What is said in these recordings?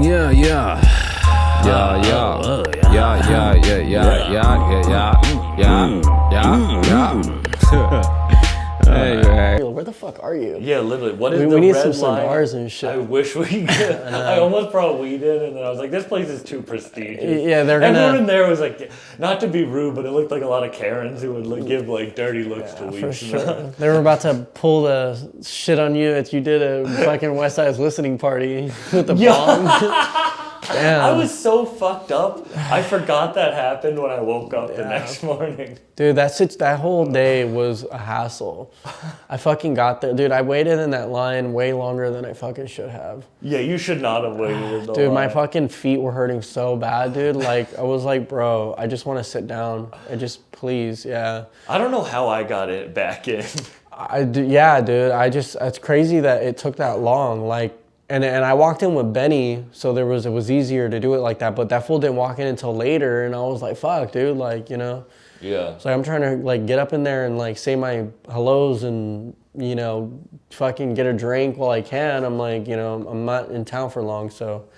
Yeah, yeah. Yeah, yeah. Yeah, yeah, yeah, yeah, yeah, yeah, yeah. Anyway. Where the fuck are you? Yeah, literally. What is the we need red some line? cigars and shit. I wish we could. I almost brought weed in, and then I was like, this place is too prestigious. Yeah, they're gonna... Everyone in there was like, not to be rude, but it looked like a lot of Karens who would like, give like dirty looks to weed. For sure. They were about to pull the shit on you that you did a fucking West Side's listening party with the bomb. Damn. I was so fucked up. I forgot that happened when I woke up the next morning. Dude, that whole day was a hassle. I fucking got there. Dude, I waited in that line way longer than I fucking should have. Yeah, you should not have waited in the Dude, line. my fucking feet were hurting so bad, dude. Like, I was like, bro, I just want to sit down. Please, yeah. I don't know how I got it back in. Yeah, dude. It's crazy that it took that long. Like, and I walked in with Benny, so it was easier to do it like that. But that fool didn't walk in until later, and I was like, fuck, dude, like, you know. Yeah. So I'm trying to like get up in there and like say my hellos and, you know, fucking get a drink while I can. I'm like, you know, I'm not in town for long, so.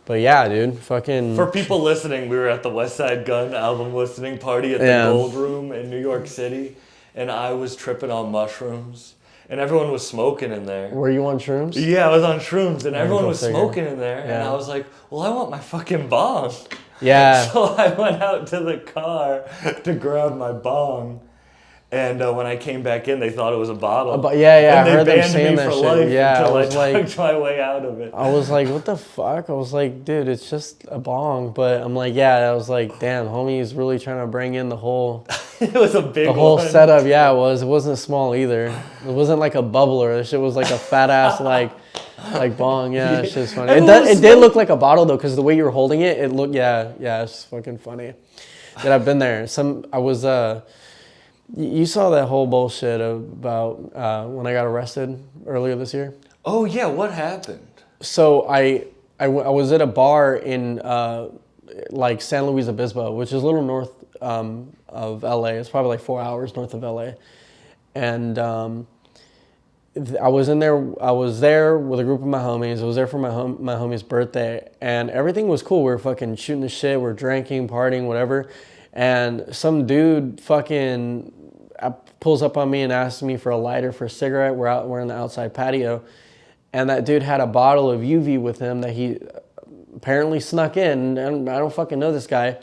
But yeah, dude, fucking. For people listening, we were at the West Side Gun album listening party at the Gold Room in New York City, and I was tripping on mushrooms. And everyone was smoking in there. Were you on shrooms? Yeah, I was on shrooms, and everyone was smoking in there. Yeah. And I was like, well, I want my fucking bong. Yeah. So I went out to the car to grab my bong. And when I came back in, they thought it was a bottle. Yeah, and I heard they them saying banned me that for shit. life Yeah, until I was I like, tucked my way out of it. I was like, what the fuck? I was like, dude, it's just a bong. But I'm like, yeah, I was like, damn, homie is really trying to bring in the whole... It was a big The whole one. setup, yeah, it was. It wasn't small either. It wasn't like a bubbler. This shit was like a fat ass like bong. Yeah, it's just funny. It did look like a bottle though, because the way you were holding it, it looked it's fucking funny. That I've been there. You saw that whole bullshit about when I got arrested earlier this year. Oh yeah, what happened? So I was at a bar in like San Luis Obispo, which is a little north of LA. It's probably like 4 hours north of LA. And I was there with a group of my homies. I was there for my homie's birthday, and everything was cool. We were fucking shooting the shit. We're drinking, partying, whatever. And some dude fucking pulls up on me and asks me for a lighter for a cigarette. We're in the outside patio, and that dude had a bottle of UV with him that he apparently snuck in, and I don't fucking know this guy.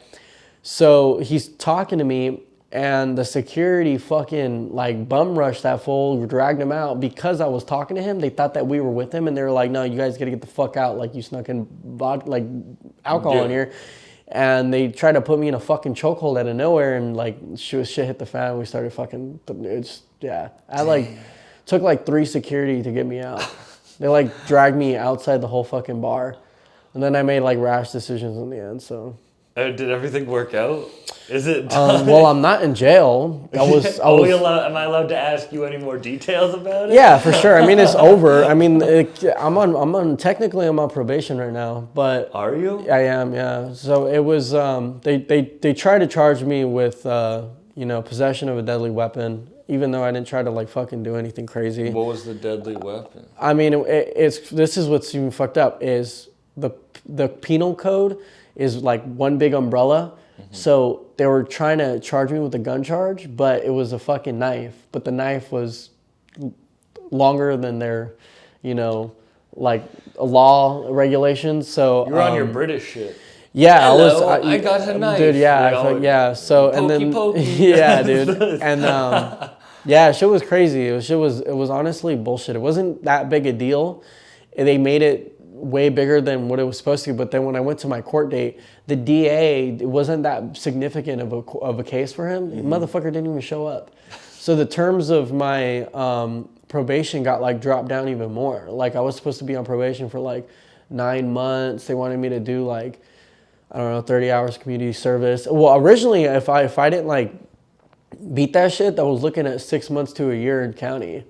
So he's talking to me, and the security fucking like bum rushed that fool, dragged him out because I was talking to him. They thought that we were with him, and they were like, "No, you guys gotta get the fuck out! Like you snuck in alcohol in here." And they tried to put me in a fucking chokehold out of nowhere, and like shit hit the fan. We started fucking. I took like 3 security to get me out. They like dragged me outside the whole fucking bar, and then I made like rash decisions in the end. So. Did everything work out? Is it? Well, I'm not in jail. Am I allowed to ask you any more details about it? Yeah, for sure. I mean, it's over. I mean, technically I'm on probation right now, but. Are you? I am, yeah. So it was, they tried to charge me with, possession of a deadly weapon, even though I didn't try to like fucking do anything crazy. What was the deadly weapon? I mean, this is what's even fucked up is the penal code is like one big umbrella. Mm-hmm. So they were trying to charge me with a gun charge, but it was a fucking knife. But the knife was longer than their, like law regulations. So you're on your British shit. Yeah, hello, I got a knife. Dude, yeah, So pokey, and then pokey. yeah, dude, and yeah, shit was crazy. It was honestly bullshit. It wasn't that big a deal. They made it way bigger than what it was supposed to. But then when I went to my court date, the DA, it wasn't that significant of a case for him. Mm-hmm. The motherfucker didn't even show up. So the terms of my probation got like dropped down even more. Like I was supposed to be on probation for like 9 months. They wanted me to do like, I don't know, 30 hours community service. Well, originally, if I didn't like beat that shit, I was looking at 6 months to a year in county.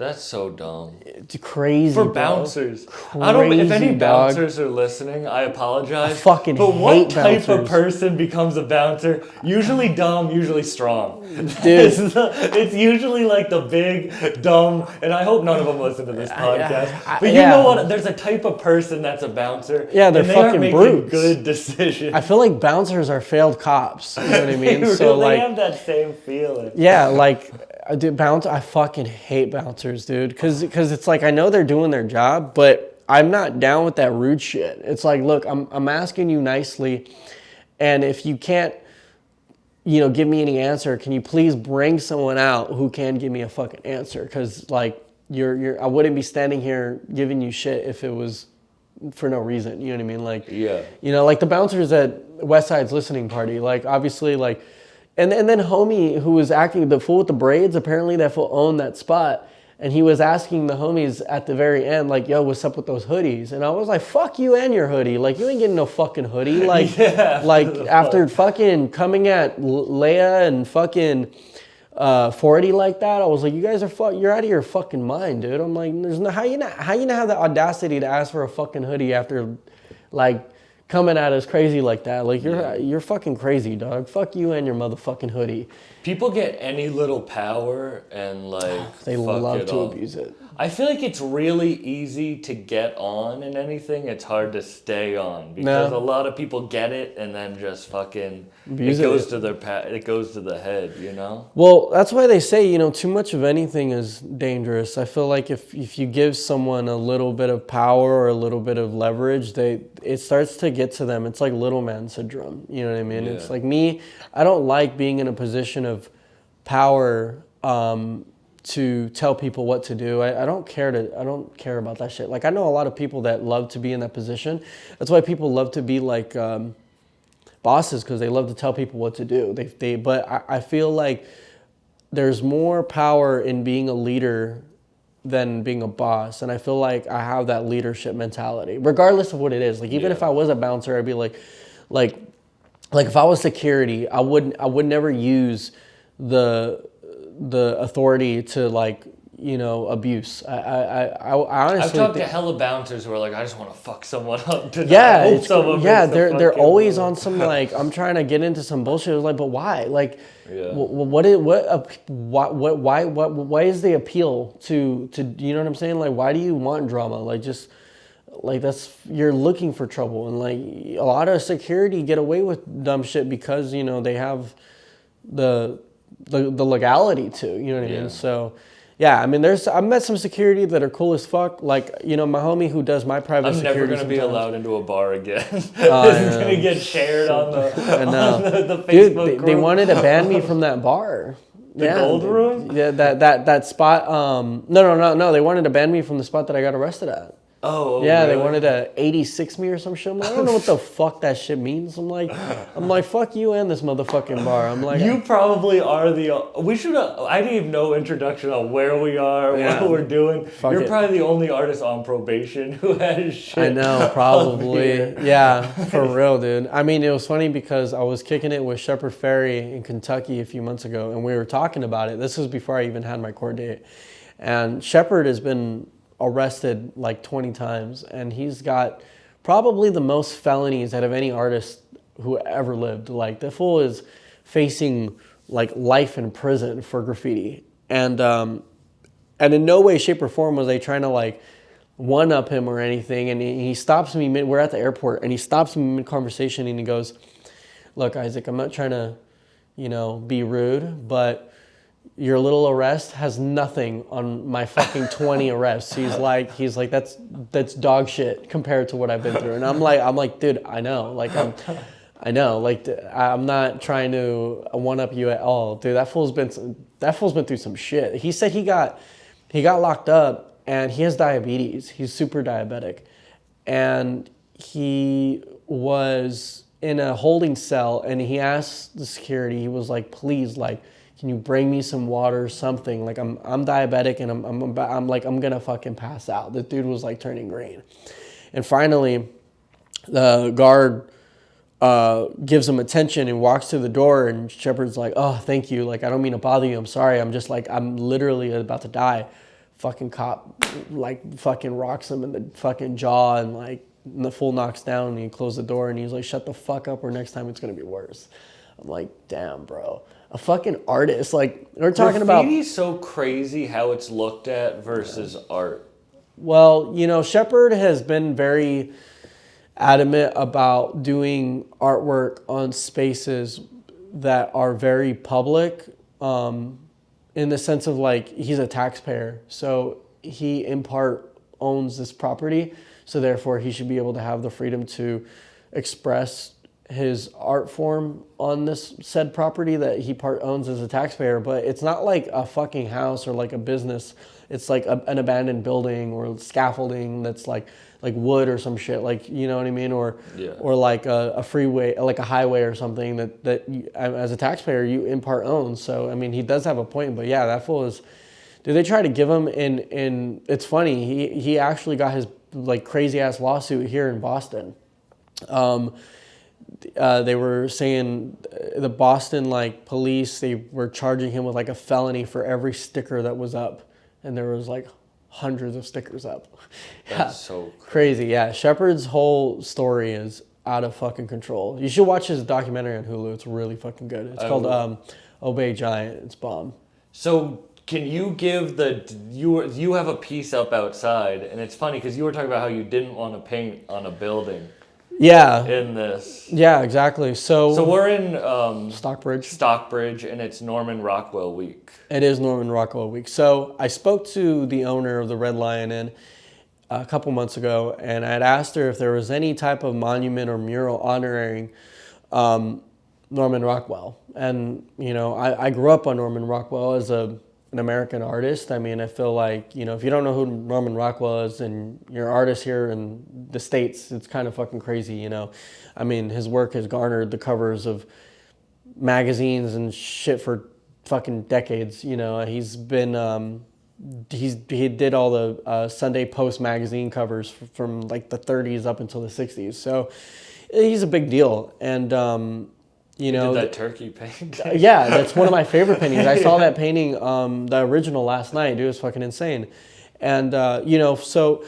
That's so dumb. It's crazy, For bro. bouncers. Crazy, I don't. If any dog. bouncers are listening, I apologize. I fucking But what hate type bouncers. of person becomes a bouncer? Usually dumb, usually strong. Dude. It's usually like the big, dumb, and I hope none of them listen to this podcast. But you yeah. know what? There's a type of person that's a bouncer. Yeah, they're and they aren't fucking making brutes. good decisions. I feel like bouncers are failed cops. You know what I mean? They So really like, have that same feeling. yeah, like, dude, I fucking hate bouncers, dude. Cause it's like, I know they're doing their job, but I'm not down with that rude shit. It's like, look, I'm asking you nicely, and if you can't, give me any answer, can you please bring someone out who can give me a fucking answer? Cause like, I wouldn't be standing here giving you shit if it was for no reason. You know what I mean? Like, Yeah. Like the bouncers at West Side's listening party, like obviously like, and then homie who was acting, the fool with the braids, apparently that fool owned that spot. And he was asking the homies at the very end, like, yo, what's up with those hoodies? And I was like, fuck you and your hoodie. Like, you ain't getting no fucking hoodie. Like, after fucking coming at Leia and fucking 40 like that, I was like, you guys are you're out of your fucking mind, dude. I'm like, there's no, how you not have the audacity to ask for a fucking hoodie after, like, coming at us crazy like that? Like, you're fucking crazy, dog. Fuck you and your motherfucking hoodie. People get any little power and like They love to abuse it. I feel like it's really easy to get on in anything. It's hard to stay on because a lot of people get it and then just fucking it goes to the head, you know? Well, that's why they say, too much of anything is dangerous. I feel like if you give someone a little bit of power or a little bit of leverage, it starts to get to them. It's like little man syndrome. You know what I mean? Yeah. It's like me, I don't like being in a position of power to tell people what to do. I don't care about that shit. Like, I know a lot of people that love to be in that position. That's why people love to be like bosses, because they love to tell people what to do. But I feel like there's more power in being a leader than being a boss, and I feel like I have that leadership mentality, regardless of what it is. Like, even if I was a bouncer, I'd be like if I was security, I would never use the authority to abuse. I honestly I've talked to hella bouncers who are like, I just want to fuck someone up. They're always on some like, I'm trying to get into some bullshit. Like, but why? Like, why is the appeal to you know what I'm saying? Like, why do you want drama? Like, just like you're looking for trouble, and like a lot of security get away with dumb shit because they have the legality to, you know what I mean? So, yeah, I mean, I've met some security that are cool as fuck. Like, my homie who does my private security. I'm never going to be allowed into a bar again. This is going to get shared on the Facebook Dude, group. they wanted to ban me from that bar. The Gold Room? Yeah, that spot. No. They wanted to ban me from the spot that I got arrested at. Oh, yeah, really? They wanted to 86 me or some shit. I'm like, I don't know what the fuck that shit means. I'm like, fuck you and this motherfucking bar. I'm like, you probably are we should I didn't even know introduction on where we are, what we're doing. You're probably the only artist on probation who has shit. I know, probably. Yeah, for real, dude. I mean, it was funny because I was kicking it with Shepard Ferry in Kentucky a few months ago, and we were talking about it. This was before I even had my court date. And Shepard has been arrested like 20 times, and he's got probably the most felonies out of any artist who ever lived. Like, the fool is facing like life in prison for graffiti, and in no way, shape, or form was they trying to like one up him or anything. And he stops me we're at the airport, and he stops me mid conversation, and he goes, "Look, Isaac, I'm not trying to be rude, but your little arrest has nothing on my fucking 20 arrests." He's like, that's dog shit compared to what I've been through. And I'm like, dude, I know. Like, I'm not trying to one up you at all, dude. That fool's been through some shit. He said he got locked up, and he has diabetes. He's super diabetic, and he was in a holding cell, and he asked the security. He was like, please, like, can you bring me some water or something? Like, I'm diabetic, and I'm gonna fucking pass out. The dude was like turning green. And finally, the guard gives him attention and walks to the door, and Shepard's like, "Oh, thank you. Like, I don't mean to bother you. I'm sorry. I'm just like, I'm literally about to die." fucking cop like fucking rocks him in the fucking jaw and like the fool knocks down and he closed the door and he's like, shut the fuck up or next time it's gonna be worse. I'm like, damn, bro. A fucking artist. Like, we're talking about... Graffiti's so crazy how it's looked at versus art. Well, Shepard has been very adamant about doing artwork on spaces that are very public, in the sense of like, he's a taxpayer. So he in part owns this property. So therefore he should be able to have the freedom to express his art form on this said property that he part owns as a taxpayer. But it's not like a fucking house or like a business. It's like an abandoned building or scaffolding that's like wood or some shit, like, you know what I mean? Or like a freeway, like a highway or something that you, as a taxpayer, you in part own. So, I mean, he does have a point, but yeah, that fool is, did they try to give him in it's funny, he actually got his like crazy ass lawsuit here in Boston. They were saying the Boston like police, they were charging him with like a felony for every sticker that was up. And there was like hundreds of stickers up. That's so crazy. Yeah, Shepard's whole story is out of fucking control. You should watch his documentary on Hulu. It's really fucking good. It's called Obey Giant. It's bomb. So can you give you have a piece up outside, and it's funny because you were talking about how you didn't want to paint on a building. Yeah. In this. Yeah, exactly. So we're in Stockbridge, and it's Norman Rockwell Week. It is Norman Rockwell Week. So I spoke to the owner of the Red Lion Inn a couple months ago, and I had asked her if there was any type of monument or mural honoring Norman Rockwell. And I grew up on Norman Rockwell as an American artist. I mean, I feel like, if you don't know who Norman Rockwell is and you're an artist here in the States, it's kind of fucking crazy, I mean, his work has garnered the covers of magazines and shit for fucking decades. He's been, he did all the Sunday Post magazine covers from like the 30s up until the 60s. So he's a big deal. And, you did that turkey painting. Yeah, that's one of my favorite paintings. I saw that painting, the original last night. Dude, it was fucking insane. And, so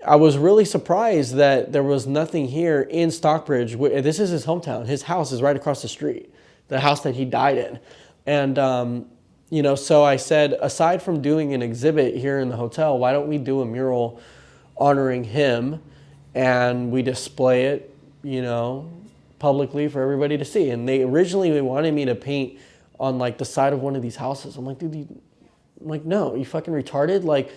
I was really surprised that there was nothing here in Stockbridge. This is his hometown. His house is right across the street, the house that he died in. And, so I said, aside from doing an exhibit here in the hotel, why don't we do a mural honoring him and we display it, publicly for everybody to see. And they originally wanted me to paint on like the side of one of these houses. I'm like, dude, no, you fucking retarded? Like,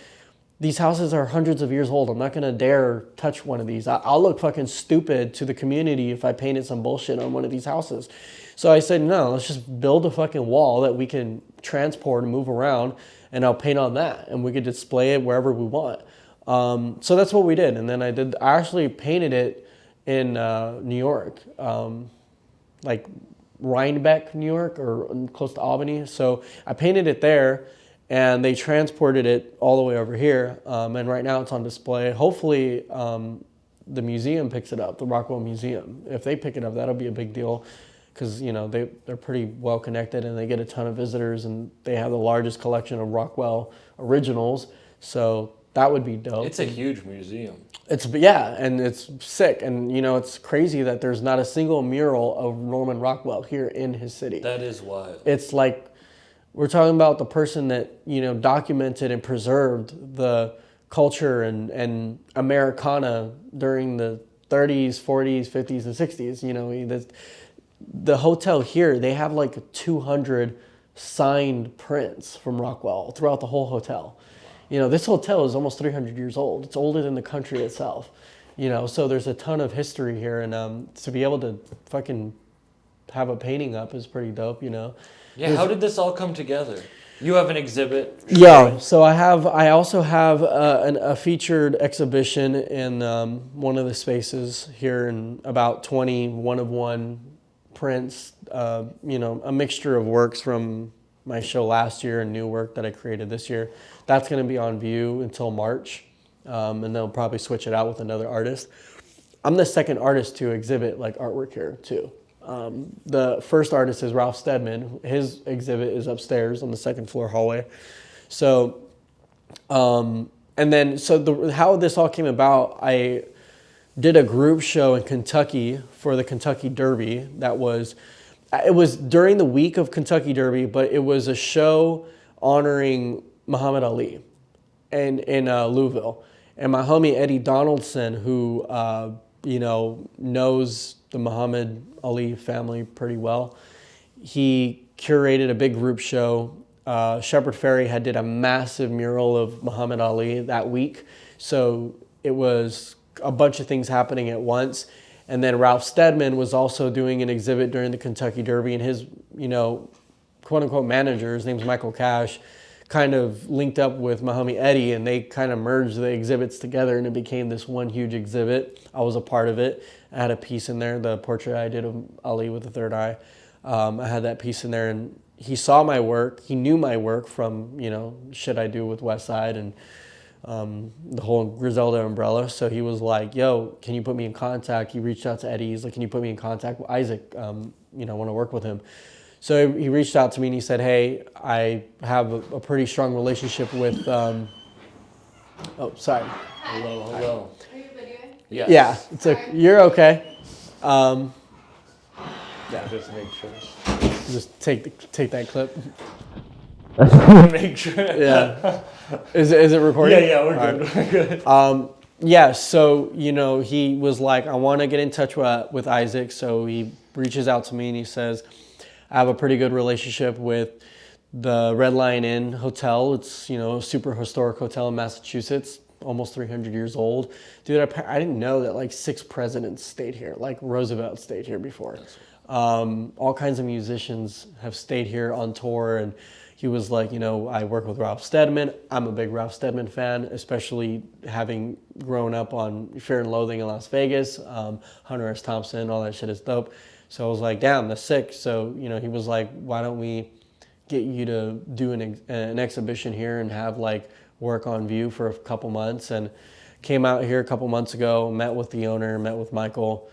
these houses are hundreds of years old. I'm not gonna dare touch one of these. I'll look fucking stupid to the community if I painted some bullshit on one of these houses. So I said, no, let's just build a fucking wall that we can transport and move around, and I'll paint on that, and we could display it wherever we want. So that's what we did. And then I actually painted it in New York, like Rhinebeck, New York, or close to Albany. So I painted it there, and they transported it all the way over here. And right now it's on display. Hopefully the museum picks it up, the Rockwell Museum. If they pick it up, that'll be a big deal, because they're pretty well connected and they get a ton of visitors, and they have the largest collection of Rockwell originals. So that would be dope. It's a huge museum. And it's sick. And, it's crazy that there's not a single mural of Norman Rockwell here in his city. That is wild. It's like, we're talking about the person that, documented and preserved the culture and Americana during the 30s, 40s, 50s, and 60s. The hotel here, they have like 200 signed prints from Rockwell throughout the whole hotel. This hotel is almost 300 years old. It's older than the country itself. So there's a ton of history here, and to be able to fucking have a painting up is pretty dope. Yeah. How did this all come together? You have an exhibit. Yeah. So I also have a featured exhibition in one of the spaces here, in about 20 one-of-one prints. A mixture of works from my show last year and new work that I created this year. That's going to be on view until March, and they'll probably switch it out with another artist. I'm the second artist to exhibit like artwork here too. The first artist is Ralph Steadman. His exhibit is upstairs on the second floor hallway. So And then, so how this all came about, I did a group show in Kentucky for the Kentucky Derby. It was during the week of Kentucky Derby, but it was a show honoring Muhammad Ali in Louisville. And my homie Eddie Donaldson, who knows the Muhammad Ali family pretty well, he curated a big group show. Shepard Fairey did a massive mural of Muhammad Ali that week. So it was a bunch of things happening at once. And then Ralph Steadman was also doing an exhibit during the Kentucky Derby, and his, quote unquote manager, his name's Michael Cash, kind of linked up with my homie Eddie, and they kind of merged the exhibits together, and it became this one huge exhibit. I was a part of it. I had a piece in there, the portrait I did of Ali with the third eye. I had that piece in there, and he saw my work. He knew my work from, shit I do with West Side and the whole Griselda umbrella. So he was like, yo, can you put me in contact? He reached out to Eddie. He's like, can you put me in contact with Isaac? I want to work with him. So he reached out to me and he said, hey, I have a pretty strong relationship with, oh, sorry. Hello. Are you videoing? Yes. Yeah, you're okay. Yeah. Just make sure. Just take that clip. Make sure. Yeah. Is it recording? Yeah, we're good. Right. We're good. Yeah, so, he was like, I want to get in touch with Isaac. So he reaches out to me and he says, I have a pretty good relationship with the Red Lion Inn Hotel. It's, a super historic hotel in Massachusetts, almost 300 years old. Dude, I didn't know that like 6 presidents stayed here. Like Roosevelt stayed here before. All kinds of musicians have stayed here on tour, and he was like, I work with Ralph Steadman. I'm a big Ralph Steadman fan, especially having grown up on Fear and Loathing in Las Vegas, Hunter S. Thompson, all that shit is dope. So I was like, damn, that's sick. So, he was like, why don't we get you to do an exhibition here and have like work on view for a couple months? And came out here a couple months ago, met with the owner, met with Michael.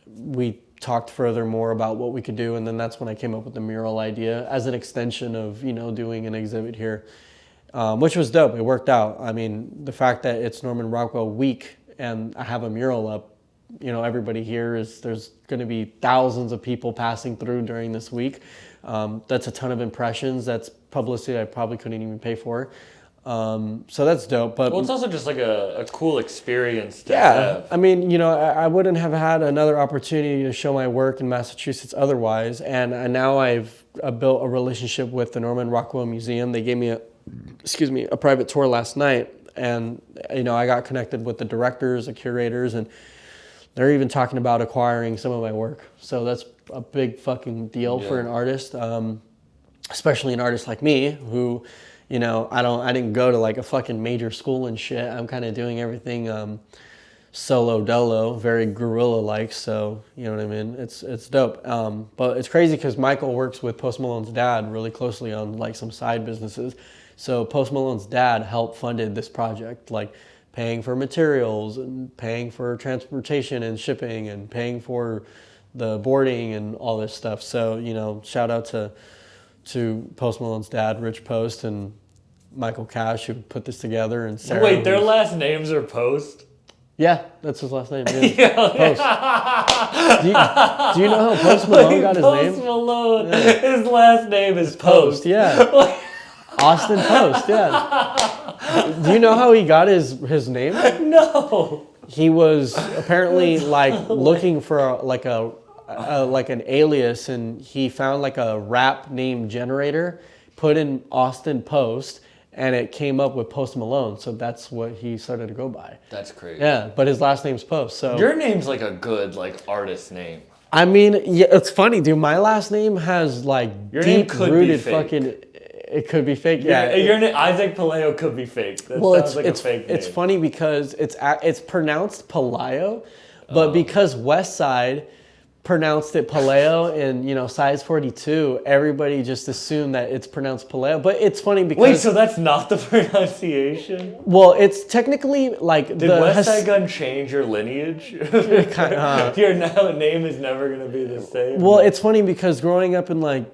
We talked further more about what we could do, and then that's when I came up with the mural idea as an extension of, doing an exhibit here, which was dope. It worked out. I mean, the fact that it's Norman Rockwell week and I have a mural up, everybody here there's going to be thousands of people passing through during this week. That's a ton of impressions. That's publicity I probably couldn't even pay for. So that's dope. But it's also just like a cool experience to have. I mean, I wouldn't have had another opportunity to show my work in Massachusetts otherwise. And now I've built a relationship with the Norman Rockwell Museum. They gave me a private tour last night, and I got connected with the directors, the curators, and they're even talking about acquiring some of my work. So that's a big fucking deal for an artist, especially an artist like me who, I didn't go to like a fucking major school and shit. I'm kind of doing everything solo dolo, very guerrilla-like. So, you know what I mean? It's dope. But it's crazy because Michael works with Post Malone's dad really closely on like some side businesses. So Post Malone's dad helped funded this project, like paying for materials and paying for transportation and shipping and paying for the boarding and all this stuff. So, shout out to Post Malone's dad, Rich Post, and Michael Cash, who put this together, and Sarah. Wait, their last names are Post? Yeah, that's his last name. Yeah. Post. Do you know how Post Malone got his name? Post Malone. Yeah. His last name is Post. Yeah. Austin Post. Yeah. Do you know how he got his name? No. He was apparently like looking for like an alias, and he found like a rap name generator, put in Austin Post, and it came up with Post Malone. So that's what he started to go by. That's crazy. Yeah, but his last name's Post. So your name's like a good like artist name. I mean, yeah, it's funny, dude. My last name has like your name could deep-rooted be fake. fucking. It could be fake. Yeah, your name Isaac Pelayo could be fake. That sounds like a fake name. It's funny because it's pronounced Pelayo, but because West Side pronounced it Palayo and size 42, everybody just assumed that it's pronounced Palayo. But it's funny because wait, so that's not the pronunciation? Well, it's technically like did West Side Gun change your lineage? Your name is never gonna be the same. Well, it's funny because growing up in like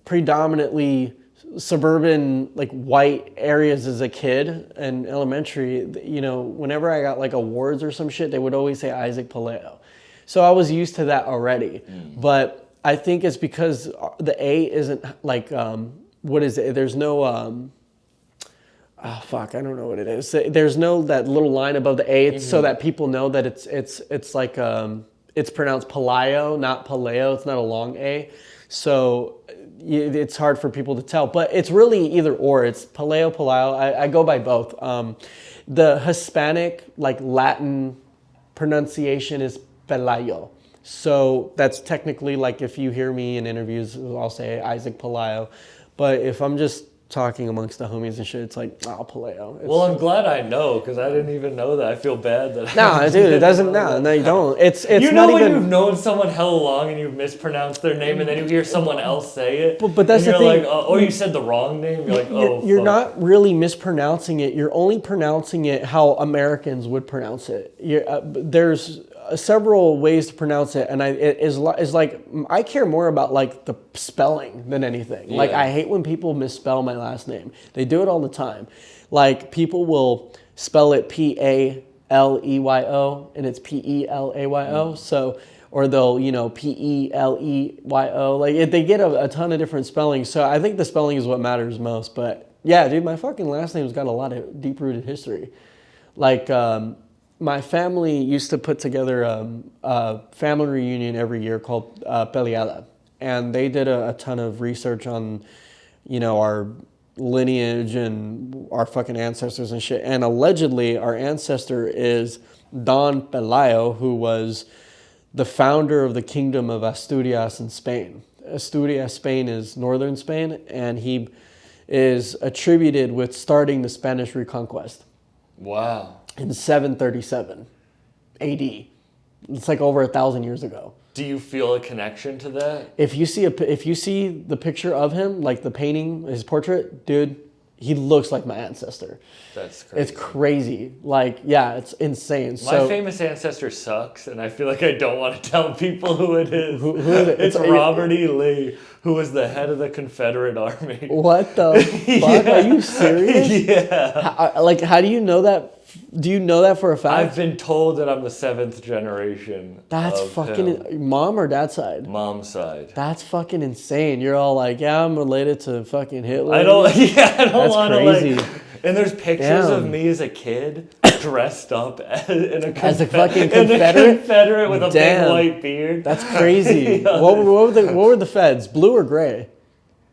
predominantly suburban like white areas as a kid in elementary, you know, whenever I got like awards or some shit, they would always say Isaac Pelayo. So I was used to that already. But I think it's because the A isn't like, what is it? There's no, oh fuck, I don't know what it is. There's no that little line above the A, so that people know that it's like it's pronounced Pelayo, not Paleo. It's not a long A, so it's hard for people to tell. But it's really either or. It's Pelayo. I go by both. The Hispanic, like Latin pronunciation is Pelayo. So that's technically like if you hear me in interviews, I'll say Isaac Pelayo. But if I'm just talking amongst the homies and shit, it's like, oh, Pelayo. Well, I'm glad I know, because I didn't even know that. I feel bad that No, dude, it doesn't, no, you don't. It's you know not when even... you've known someone hella long and you've mispronounced their name and then you hear someone else say it. But that's and the you're thing. like, or you said the wrong name. You're like, oh, You're fuck. not really mispronouncing it. You're only pronouncing it how Americans would pronounce it. There's several ways to pronounce it, and it's like I care more about like the spelling than anything. Yeah. Like I hate when people misspell my last name. They do it all the time. Like people will spell it Paleyo and it's Pelayo. So or they'll Peleyo. Like they get a ton of different spellings. So I think the spelling is what matters most. But yeah, dude, my fucking last name's got a lot of deep rooted history. Like. My family used to put together a family reunion every year called Peliada. And they did a ton of research on, our lineage and our fucking ancestors and shit. And allegedly, our ancestor is Don Pelayo, who was the founder of the kingdom of Asturias in Spain. Asturias, Spain is northern Spain, and he is attributed with starting the Spanish Reconquest. Wow. In 737 AD. It's like over 1,000 years ago. Do you feel a connection to that? If you see the picture of him, like the painting, his portrait, dude, he looks like my ancestor. That's crazy. It's crazy. Like, yeah, it's insane. My famous ancestor sucks, and I feel like I don't want to tell people who it is. Who is it? It's Robert E. Lee, who was the head of the Confederate Army. What the fuck? Yeah. Are you serious? Yeah. How do you know that? Do you know that for a fact? I've been told that I'm the 7th generation. That's of fucking him. Mom or dad's side? Mom's side. That's fucking insane. You're all like, yeah, I'm related to fucking Hitler. I don't want to crazy. And there's pictures of me as a kid dressed up as a fucking Confederate? Confederate with a big white beard. That's crazy. Yeah. What were the feds? Blue or gray?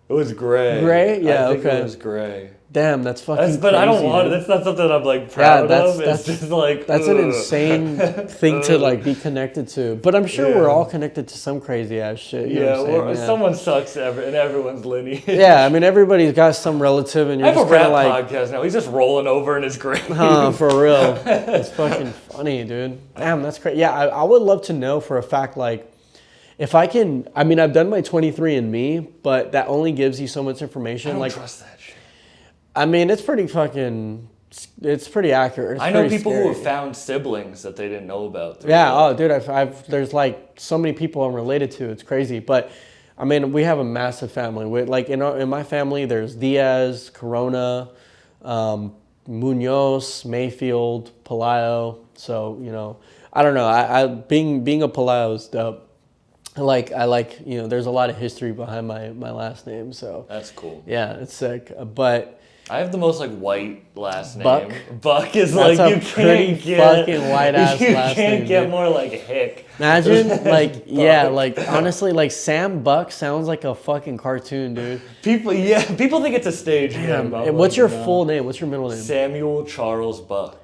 It was gray. Gray? Yeah, I think okay. It was gray. Damn, that's fucking crazy. But I don't want it. That's not something I'm like proud of. It's just like that's an insane thing to like be connected to. But I'm sure we're all connected to some crazy ass shit. You know what I'm saying? Someone sucks in everyone's lineage. Yeah, I mean everybody's got some relative, and you're I have just a rap like, podcast now. He's just rolling over in his grave. For real. It's fucking funny, dude. Damn, that's crazy. Yeah, I would love to know for a fact, like, if I can. I mean, I've done my 23andMe, but that only gives you so much information. I don't like, trust that shit. I mean, it's pretty accurate. It's I know pretty people scary. who have found siblings that they didn't know about. Yeah, oh, dude, there's like so many people I'm related to. It's crazy. But, I mean, we have a massive family. Like, in my family, there's Diaz, Corona, Munoz, Mayfield, Pelayo. So, I don't know. I being a Pelayo is dope. I like, there's a lot of history behind my last name. So that's cool. Yeah, it's sick. But I have the most like white last name. Buck. Buck is That's like a you pretty can't get fucking white ass you last name. You can't get dude. more like Hick. Imagine like like honestly like Sam Buck sounds like a fucking cartoon, dude. People think it's a stage name. And what's your full name? What's your middle name? Samuel Charles Buck.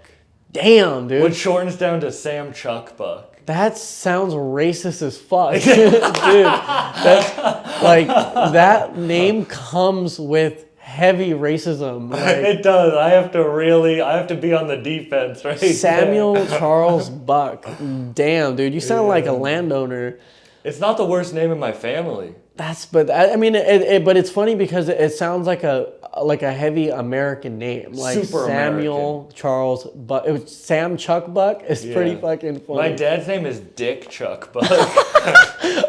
Damn, dude. Which shortens down to Sam Chuck Buck. That sounds racist as fuck. Dude, that's like that name comes with heavy racism. Like, it does. I have to be on the defense, right? Samuel Charles Buck. Damn, dude, you sound like a landowner. It's not the worst name in my family. But it's funny because it sounds like a heavy American name, like Super Samuel American. Charles Buck. It was Sam Chuck Buck. It's pretty fucking funny. My dad's name is Dick Chuck Buck.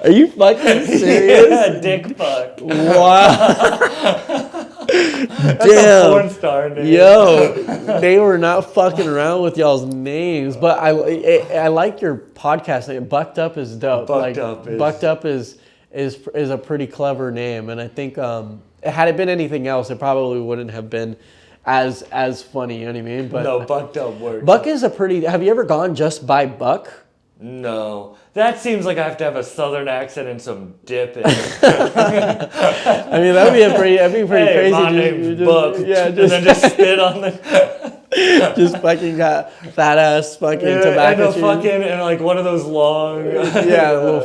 Are you fucking serious? Yeah, Dick Buck. Wow. That's a porn star name. Yo, they were not fucking around with y'all's names. But I like your podcast name. Bucked Up is dope. Bucked Up is a pretty clever name, and I think had it been anything else, it probably wouldn't have been as funny. You know what I mean? But no, Bucked Up works. Buck is a pretty. Have you ever gone just by Buck? No, that seems like I have to have a southern accent and some dip in it. I mean, that'd be pretty crazy. My name's Buck. Yeah, and then just spit on the. Just fucking got fat ass fucking tobacco. And like one of those long. Little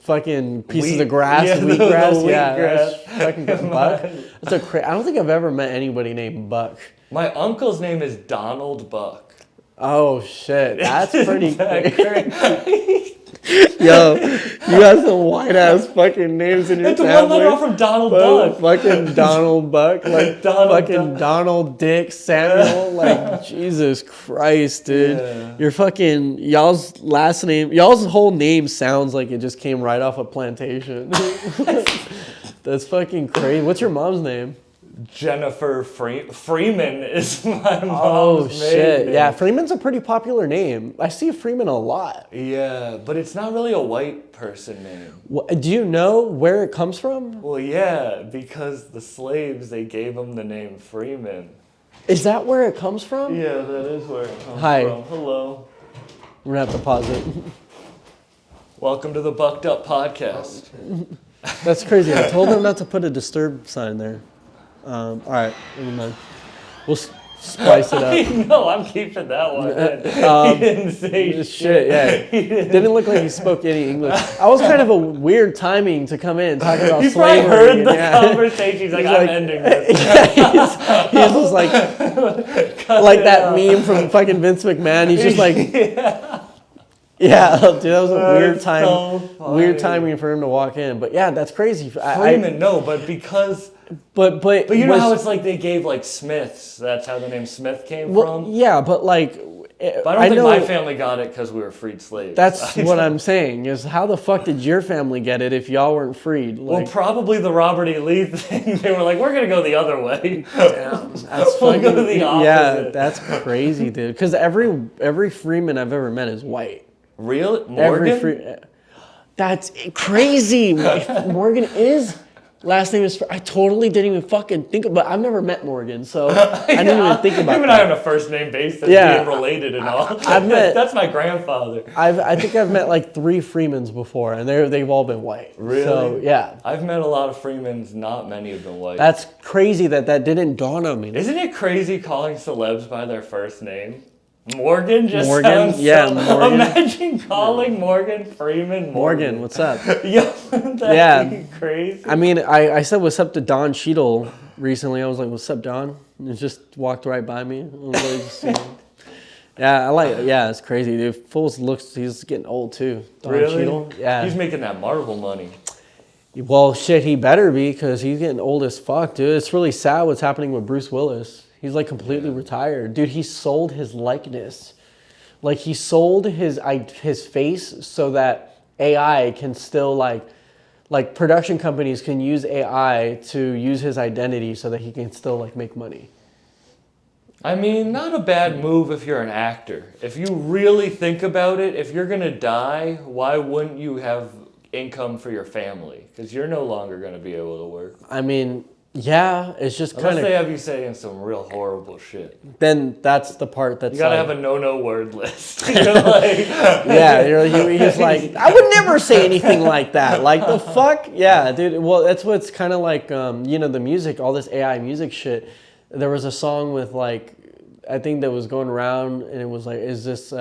fucking pieces of grass, wheatgrass. Grass. Fucking Buck. That's I don't think I've ever met anybody named Buck. My uncle's name is Donald Buck. Oh shit, that's pretty crazy. Yo, you got some white ass fucking names in your family. It's one letter off from Donald Buck. Fucking Donald Buck, like Donald Dick Samuel, like Jesus Christ, dude. Yeah. Your fucking y'all's whole name sounds like it just came right off a plantation. That's fucking crazy. What's your mom's name? Jennifer Freeman is my mom's name. Oh shit! Yeah, Freeman's a pretty popular name. I see Freeman a lot. Yeah, but it's not really a white person name. Do you know where it comes from? Well, yeah, because the slaves, they gave him the name Freeman. Is that where it comes from? Yeah, that is where it comes Hi. from. Hello. We're gonna have to pause it. Welcome to the Bucked Up Podcast. That's crazy. I told them not to put a disturb sign there. All right, never mind. We'll spice it up. No, I'm keeping that one. He didn't say shit. Yeah, didn't look like he spoke any English. I was kind of a weird timing to come in talking about you slavery. You probably heard the conversation. He's like, I'm ending this. He's just like that meme from fucking Vince McMahon. He's just like. Yeah, dude, that was a weird time. So weird timing for him to walk in. But yeah, that's crazy. Freeman, no, but because. But you know how it's like they gave like Smiths. That's how the name Smith came from. Yeah, but like. But I don't think my family got it because we were freed slaves. That's what I'm saying. Is how the fuck did your family get it if y'all weren't freed? Well, probably the Robert E. Lee thing. They were like, we're gonna go the other way. Damn, that's we'll go to the opposite. Yeah, that's crazy, dude. Because every Freeman I've ever met is white. Really? Morgan? That's crazy. Morgan is. Last name is. I totally didn't even fucking think about. I've never met Morgan, so I didn't even think about. Even I have a first name basis, being related and all. That's my grandfather. I think I've met like 3 Freemans before, and they've all been white. Really? So yeah. I've met a lot of Freemans. Not many have been white. That's crazy that didn't dawn on me. Isn't it crazy calling celebs by their first name? Morgan Morgan. Imagine calling Morgan Freeman Morgan, what's up? Yo, that'd be crazy. I mean, I said what's up to Don Cheadle recently. I was like, what's up, Don? And he just walked right by me. I was like, yeah, it's crazy, dude. Fool's he's getting old too. Don Cheadle. Yeah. He's making that Marvel money. Well, shit, he better be, because he's getting old as fuck, dude. It's really sad what's happening with Bruce Willis. He's like completely retired. Dude, he sold his likeness. Like he sold his face so that AI can still like production companies can use AI to use his identity so that he can still like make money. I mean, not a bad move if you're an actor. If you really think about it, if you're going to die, why wouldn't you have income for your family? Because you're no longer going to be able to work. I mean... Yeah, it's just kind of... Unless they have you saying some real horrible shit. Then that's the part that's you gotta have a no word list. You're like... he's like, I would never say anything like that. Like, the fuck? Yeah, dude. Well, that's what's kind of like, the music, all this AI music shit. There was a song with, like, I think that was going around, and it was like, is this...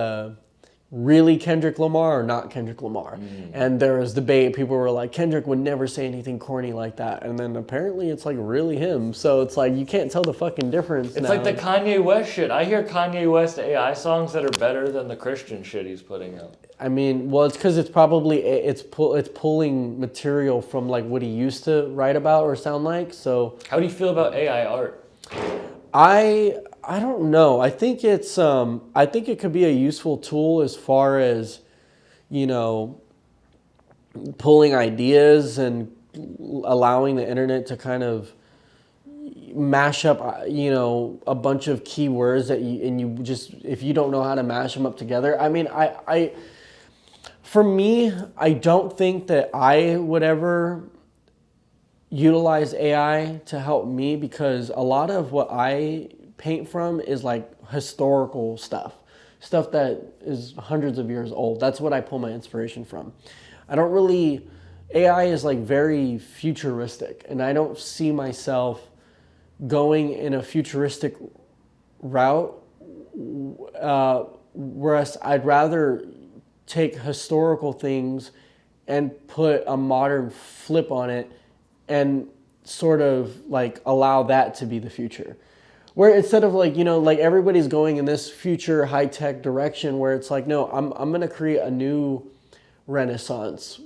really Kendrick Lamar or not Kendrick Lamar? And there was debate. People were like, Kendrick would never say anything corny like that. And then apparently it's like really him. So it's like you can't tell the fucking difference. It's like the Kanye West shit. I hear Kanye West AI songs that are better than the Christian shit he's putting out. I mean, well, it's because it's probably it's pulling material from like what he used to write about or sound like. So how do you feel about AI art? I don't know. I think it's I think it could be a useful tool as far as, pulling ideas and allowing the internet to kind of, mash up, you know, a bunch of keywords that you just, if you don't know how to mash them up together. I mean, for me, I don't think that I would ever utilize AI to help me, because a lot of what I paint from is like historical stuff that is hundreds of years old. That's what I pull my inspiration from. I don't really, AI is like very futuristic, and I don't see myself going in a futuristic route, whereas I'd rather take historical things and put a modern flip on it and sort of like allow that to be the future. Where instead of like, you know, like everybody's going in this future high-tech direction where it's like, no, I'm going to create a new Renaissance,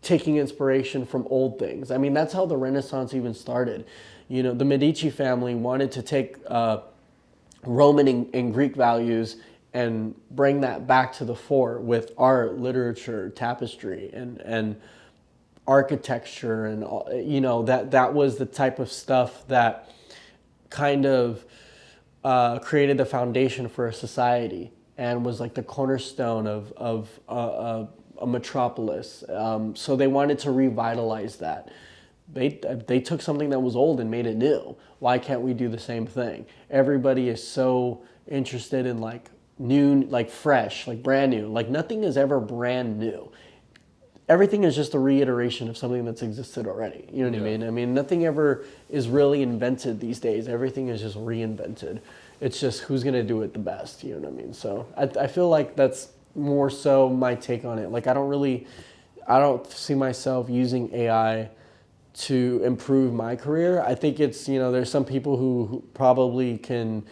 taking inspiration from old things. I mean, that's how the Renaissance even started. You know, the Medici family wanted to take Roman and Greek values and bring that back to the fore with art, literature, tapestry, and architecture, and you know, that was the type of stuff that kind of created the foundation for a society and was like the cornerstone of a metropolis. So they wanted to revitalize that. They took something that was old and made it new. Why can't we do the same thing? Everybody is so interested in like new, like fresh, like brand new. Like nothing is ever brand new. Everything is just a reiteration of something that's existed already. You know what I mean? I mean, nothing ever is really invented these days. Everything is just reinvented. It's just who's going to do it the best. You know what I mean? So I feel like that's more so my take on it. Like I don't see myself using AI to improve my career. I think it's, you know, there's some people who probably can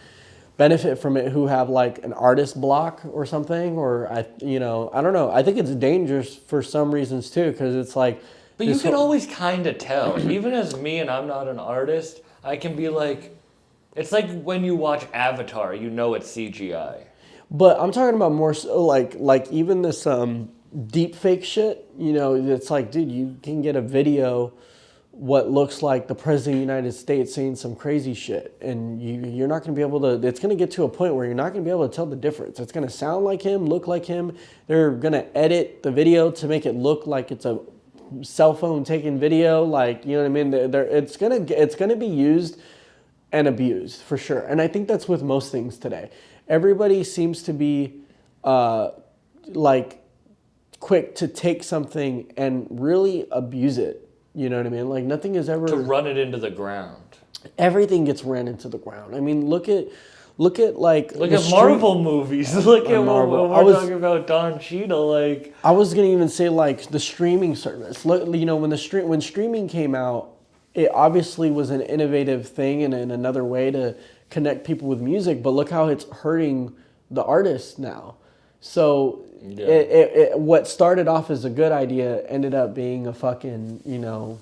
benefit from it who have like an artist block or something, or I don't know. I think it's dangerous for some reasons too, because it's like. But you can always kind of tell. Even as me, and I'm not an artist, I can be like, it's like when you watch Avatar, you know it's CGI. But I'm talking about more so like even this deep fake shit. You know, it's like, dude, you can get a video what looks like the president of the United States saying some crazy shit, and you're not going to be able to, it's going to get to a point where you're not going to be able to tell the difference. It's going to sound like him, look like him. They're going to edit the video to make it look like it's a cell phone taken video, like, you know what I mean? It's going to be used and abused for sure. And I think that's with most things today. Everybody seems to be like quick to take something and really abuse it. You know what I mean? Like nothing is ever... To run it into the ground. Everything gets ran into the ground. I mean, look at Marvel movies. Look at Marvel. When we're talking about Don Cheadle, like... I was going to even say like the streaming service. Look, you know, when streaming came out, it obviously was an innovative thing and another way to connect people with music, but look how it's hurting the artists now. So it what started off as a good idea ended up being a fucking, you know,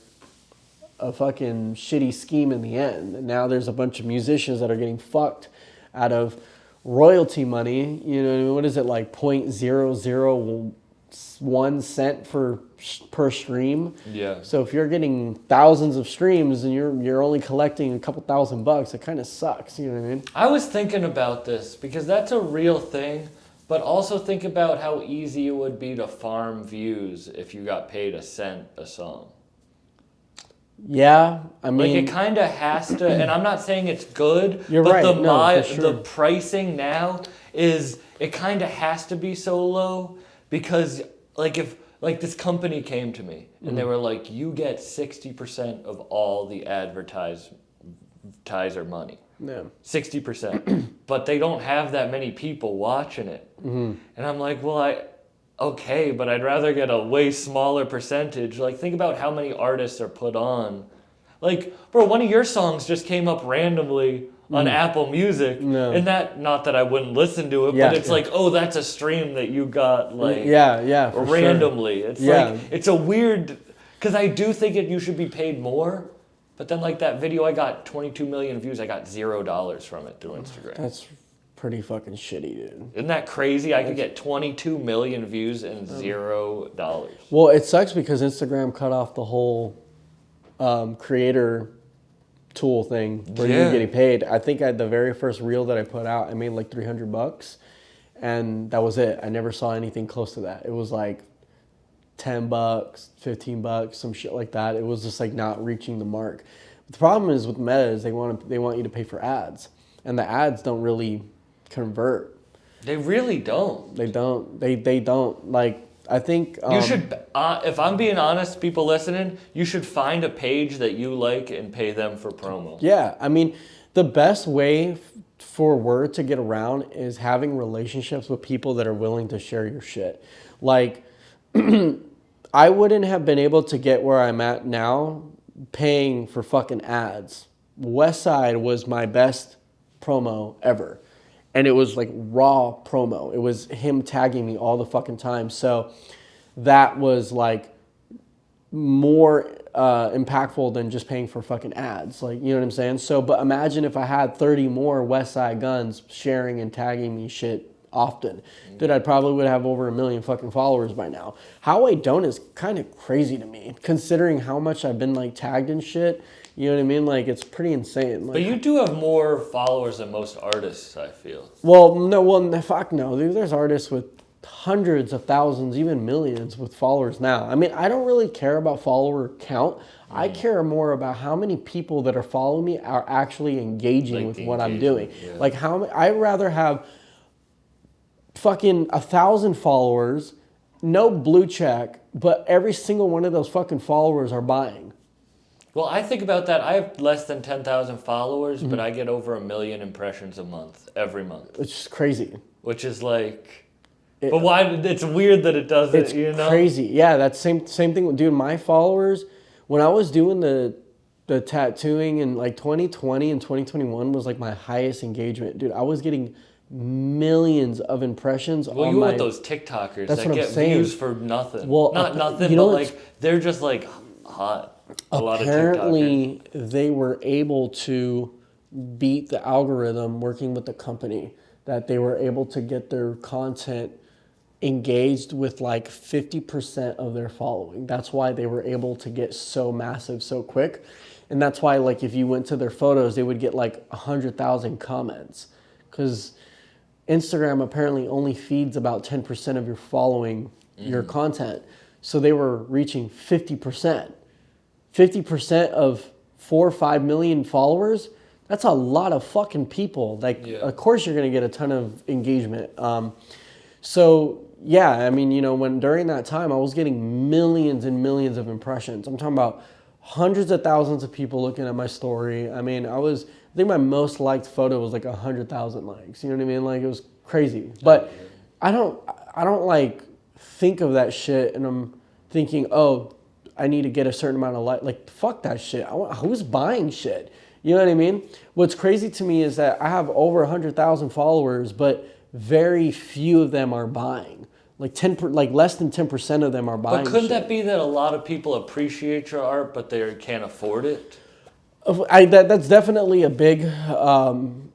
a fucking shitty scheme in the end. And now there's a bunch of musicians that are getting fucked out of royalty money. You know, what is it, like 0.001 cent per stream? Yeah. So if you're getting thousands of streams and you're only collecting a couple $1,000, it kind of sucks. You know what I mean? I was thinking about this because that's a real thing. But also think about how easy it would be to farm views if you got paid a cent a song. Yeah, I mean... Like, it kind of has to, and I'm not saying it's good, You're but right. The pricing now is, it kind of has to be so low because, like, if, like, this company came to me and they were like, you get 60% of all the advertiser money. Yeah. 60%. But they don't have that many people watching it. Mm-hmm. And I'm like, well, okay, but I'd rather get a way smaller percentage. Like, think about how many artists are put on. Like, bro, one of your songs just came up randomly on Apple Music. No. And not that I wouldn't listen to it, but it's like, oh, that's a stream that you got, like, randomly. Sure. It's like, it's a weird, because I do think you should be paid more. But then, like, that video, I got 22 million views. I got $0 from it through Instagram. That's pretty fucking shitty, dude. Isn't that crazy? I could get 22 million views and $0. Well, it sucks because Instagram cut off the whole creator tool thing where you're getting paid. I think the very first reel that I put out, I made like $300, and that was it. I never saw anything close to that. It was like $10, $15, some shit like that. It was just like not reaching the mark. But the problem is with Meta is they want you to pay for ads, and the ads don't really convert. They really don't. They don't. They don't. Like, I think you should. If I'm being honest, people listening, you should find a page that you like and pay them for promo. Yeah, I mean, the best way for word to get around is having relationships with people that are willing to share your shit. Like, I wouldn't have been able to get where I'm at now paying for fucking ads. Westside was my best promo ever. And it was like raw promo. It was him tagging me all the fucking time. So that was like more impactful than just paying for fucking ads. Like, you know what I'm saying? So, but imagine if I had 30 more Westside Guns sharing and tagging me shit often. Dude, I probably would have over 1 million fucking followers by now. How I don't is kind of crazy to me, considering how much I've been like tagged and shit. You know what I mean? Like, it's pretty insane. Like, but you do have more followers than most artists, I feel. Fuck no, dude. There's artists with hundreds of thousands, even millions with followers now. I mean, I don't really care about follower count. I care more about how many people that are following me are actually engaging with what I'm doing. Yeah. Like, I'd rather have fucking 1,000 followers, no blue check, but every single one of those fucking followers are buying. Well, I think about that. I have less than 10,000 followers, but I get over 1 million impressions a month, every month. It's just crazy. Which is like... but why? It's weird that it does it, you know? It's crazy. Yeah, that's same thing. Dude, my followers, when I was doing the tattooing in like 2020 and 2021 was like my highest engagement. Dude, I was getting millions of impressions on you want those TikTokers that get views for nothing. Well, not nothing, but like they're just like hot. Apparently, they were able to beat the algorithm working with the company, that they were able to get their content engaged with like 50% of their following. That's why they were able to get so massive so quick. And that's why, like, if you went to their photos, they would get like 100,000 comments, because Instagram apparently only feeds about 10% of your following your content. So they were reaching 50%. 50% of 4 or 5 million followers, that's a lot of fucking people. Like, of course you're going to get a ton of engagement. So, yeah, I mean, you know, during that time, I was getting millions and millions of impressions. I'm talking about hundreds of thousands of people looking at my story. I mean, I think my most liked photo was like 100,000 likes. You know what I mean? Like, it was crazy. But I don't like think of that shit and I'm thinking, oh, I need to get a certain amount of like, fuck that shit. Who's buying shit? You know what I mean? What's crazy to me is that I have over 100,000 followers, but very few of them are buying. Like less than 10% of them are buying. But couldn't that be that a lot of people appreciate your art, but they can't afford it? That's definitely a big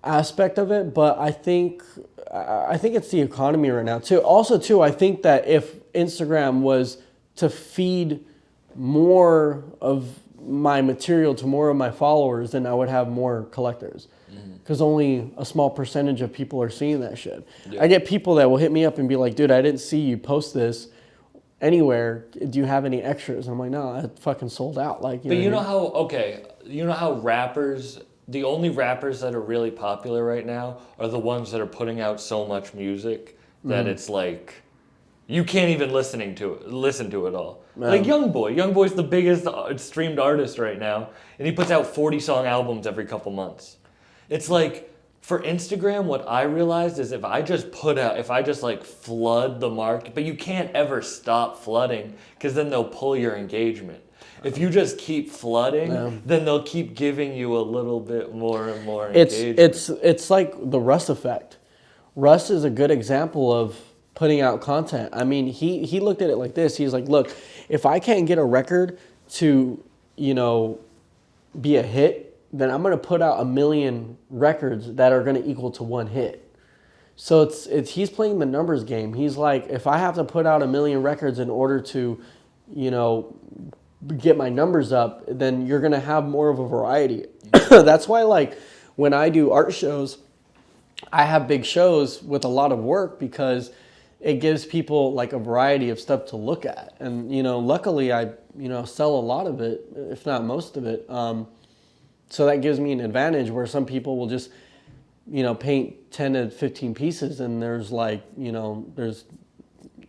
aspect of it, but I think it's the economy right now too. Also too, I think that if Instagram was to feed more of my material to more of my followers, then I would have more collectors. Because only a small percentage of people are seeing that shit. Yeah. I get people that will hit me up and be like, dude, I didn't see you post this anywhere. Do you have any extras? I'm like, no, I fucking sold out. Like, you know how rappers, the only rappers that are really popular right now are the ones that are putting out so much music that it's like, you can't even listen to it all. Like Youngboy's the biggest streamed artist right now, and he puts out 40-song albums every couple months. It's like, for Instagram, what I realized is if I just like flood the market, but you can't ever stop flooding because then they'll pull your engagement. If you just keep flooding, then they'll keep giving you a little bit more and more engagement. It's like the Russ effect. Russ is a good example of putting out content. I mean, he looked at it like this. He's like, look, if I can't get a record to, be a hit, then I'm going to put out 1 million records that are going to equal to one hit. So he's playing the numbers game. He's like, if I have to put out 1 million records in order to, get my numbers up, then you're going to have more of a variety. That's why, like, when I do art shows, I have big shows with a lot of work because it gives people like a variety of stuff to look at. And, luckily I, sell a lot of it, if not most of it. So that gives me an advantage where some people will just, paint 10 to 15 pieces and there's like,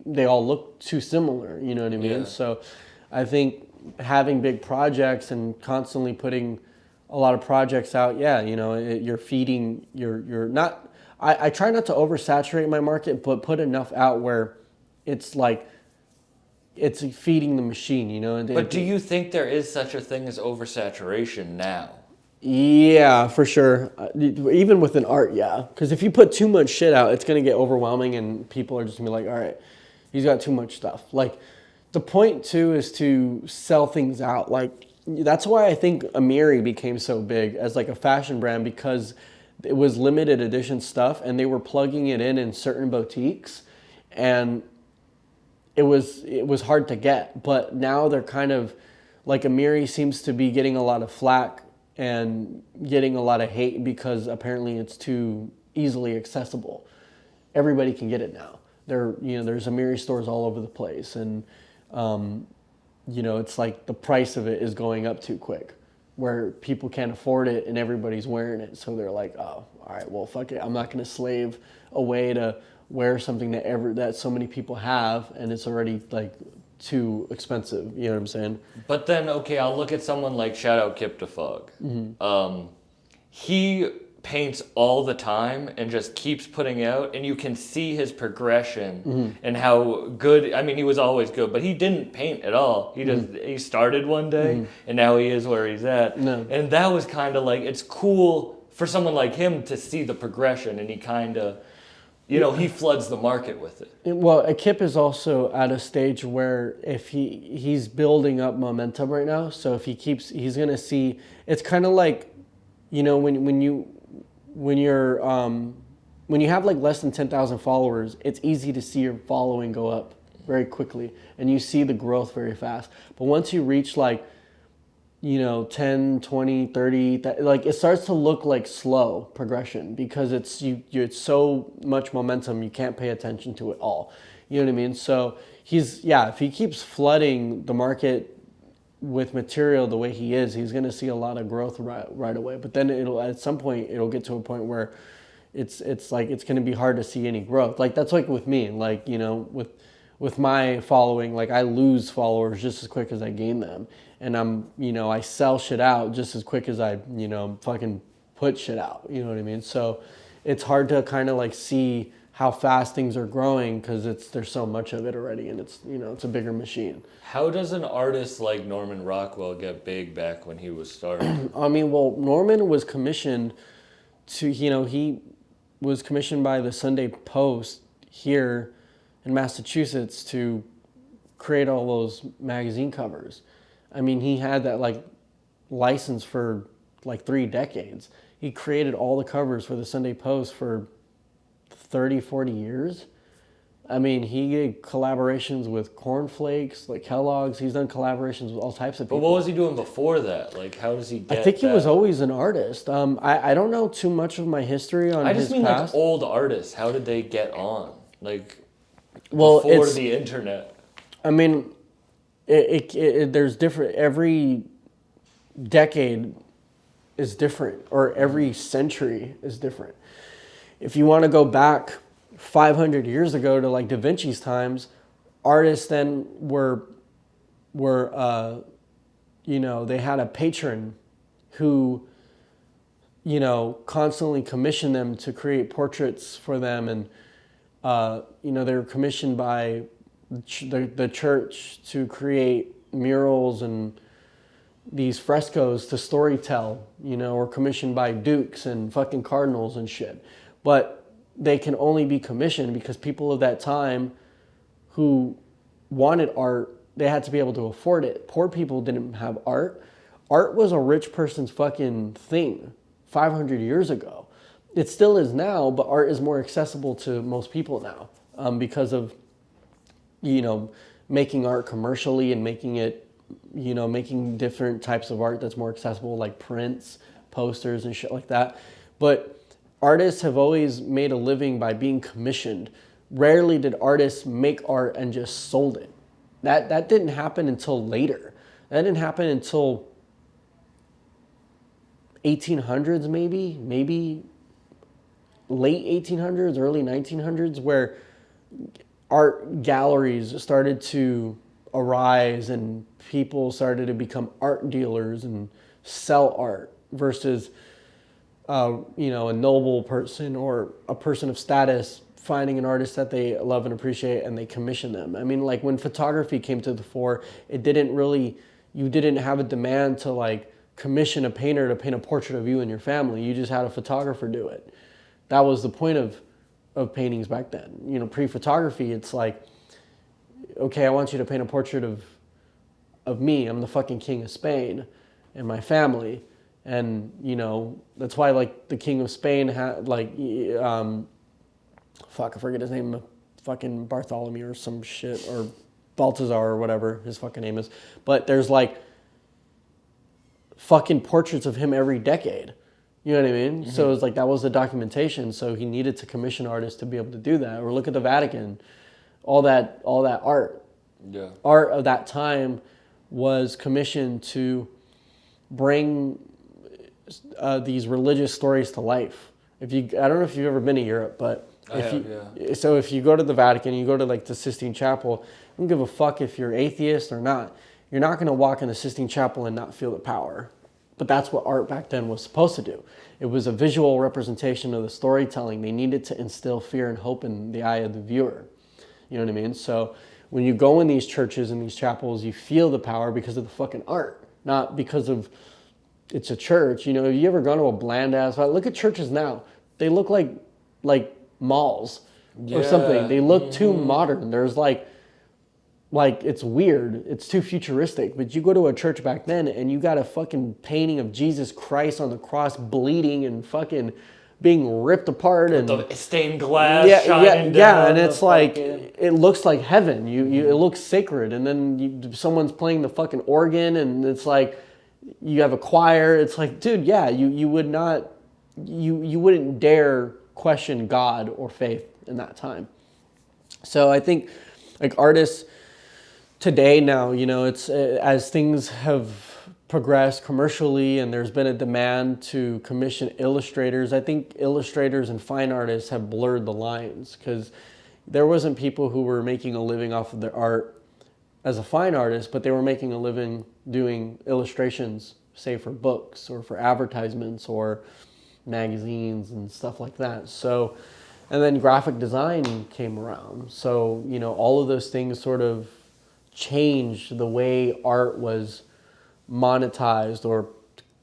they all look too similar, you know what I mean? Yeah. So I think having big projects and constantly putting a lot of projects out, you're feeding, you're not, I try not to oversaturate my market, but put enough out where it's like, it's feeding the machine, But do you think there is such a thing as oversaturation now? Yeah, for sure. Even within art, yeah. Because if you put too much shit out, it's going to get overwhelming and people are just going to be like, all right, he's got too much stuff. Like, the point, too, is to sell things out. Like, that's why I think Amiri became so big as, like, a fashion brand, because it was limited edition stuff and they were plugging it in certain boutiques. And it was hard to get. But now they're kind of, like, Amiri seems to be getting a lot of flack and getting a lot of hate because apparently it's too easily accessible. Everybody can get it now. There's Amiri stores all over the place, and it's like the price of it is going up too quick, where people can't afford it and everybody's wearing it. So they're like, oh, all right, well, fuck it. I'm not going to slave away to wear something that so many people have, and it's already like too expensive, you know what I'm saying? But then, okay, I'll look at someone like, shout out Kip to Fog. Mm-hmm. He paints all the time and just keeps putting out, and you can see his progression and how good, I mean, he was always good, but he didn't paint at all. He started one day and now he is where he's at. No. And that was kind of like, it's cool for someone like him to see the progression, and he kind of, he floods the market with it. Well, Kip is also at a stage where if he's building up momentum right now. So if he's going to see, it's kind of like, when you have like less than 10,000 followers, it's easy to see your following go up very quickly and you see the growth very fast. But once you reach like, 10, 20, 30, like it starts to look like slow progression because it's so much momentum, you can't pay attention to it all. You know what I mean? So if he keeps flooding the market with material the way he is, he's going to see a lot of growth right away. But then at some point it'll get to a point where it's like it's going to be hard to see any growth. Like that's like with me, like with my following, like I lose followers just as quick as I gain them. And I sell shit out just as quick as I, fucking put shit out. You know what I mean? So it's hard to kind of like see how fast things are growing because there's so much of it already, and it's a bigger machine. How does an artist like Norman Rockwell get big back when he was starting? I mean, well, Norman was commissioned to, he was commissioned by the Sunday Post here in Massachusetts to create all those magazine covers. I mean, he had that like license for like 3 decades. He created all the covers for the Sunday Post for 30, 40 years. I mean, he did collaborations with Cornflakes, like Kellogg's. He's done collaborations with all types of people. But what was he doing before that? Like, how does he get I think he that? was always an artist. I don't know too much of my history on his past. I just mean like old artists. How did they get on? Like, well, before the internet. I mean, there's different, every decade is different, or every century is different. If you want to go back 500 years ago to like Da Vinci's times, artists then were they had a patron who, constantly commissioned them to create portraits for them, and they were commissioned by the church to create murals and these frescoes to storytell, or commissioned by dukes and fucking cardinals and shit. But they can only be commissioned because people of that time who wanted art, they had to be able to afford it. Poor people didn't have art. Art was a rich person's fucking thing 500 years ago. It still is now, but art is more accessible to most people now because of making art commercially and making it, making different types of art that's more accessible, like prints, posters and shit like that. But artists have always made a living by being commissioned. Rarely did artists make art and just sold it. That didn't happen until later. That didn't happen until 1800s, maybe late 1800s, early 1900s, where art galleries started to arise and people started to become art dealers and sell art versus, a noble person or a person of status finding an artist that they love and appreciate and they commission them. I mean, like when photography came to the fore, you didn't have a demand to like commission a painter to paint a portrait of you and your family. You just had a photographer do it. That was the point of paintings back then. Pre-photography, it's like, okay, I want you to paint a portrait of me. I'm the fucking king of Spain and my family. And, that's why like the king of Spain had like, I forget his name, fucking Bartholomew or some shit, or Balthazar or whatever his fucking name is. But there's like fucking portraits of him every decade. You know what I mean? Mm-hmm. So it's like that was the documentation. So he needed to commission artists to be able to do that. Or look at the Vatican, all that art. Yeah. Art of that time was commissioned to bring these religious stories to life. I don't know if you've ever been to Europe, but so if you go to the Vatican, you go to like the Sistine Chapel, you don't give a fuck if you're atheist or not. You're not going to walk in the Sistine Chapel and not feel the power. But that's what art back then was supposed to do. It was a visual representation of the storytelling. They needed to instill fear and hope in the eye of the viewer. You know what I mean? So when you go in these churches and these chapels, you feel the power because of the fucking art, not because of it's a church. Have you ever gone to a bland ass? Look at churches now. They look like malls or something. They look too modern. There's like it's weird. It's too futuristic. But you go to a church back then and you got a fucking painting of Jesus Christ on the cross bleeding and fucking being ripped apart and the stained glass shining down. And it's like it looks like heaven. It looks sacred. And then someone's playing the fucking organ and it's like you have a choir. It's like, dude, you would not, you wouldn't dare question God or faith in that time. So I think like artists today now, it's as things have progressed commercially and there's been a demand to commission illustrators. I think illustrators and fine artists have blurred the lines because there wasn't people who were making a living off of their art as a fine artist, but they were making a living doing illustrations, say for books or for advertisements or magazines and stuff like that. So, and then graphic design came around. So, all of those things sort of changed the way art was monetized or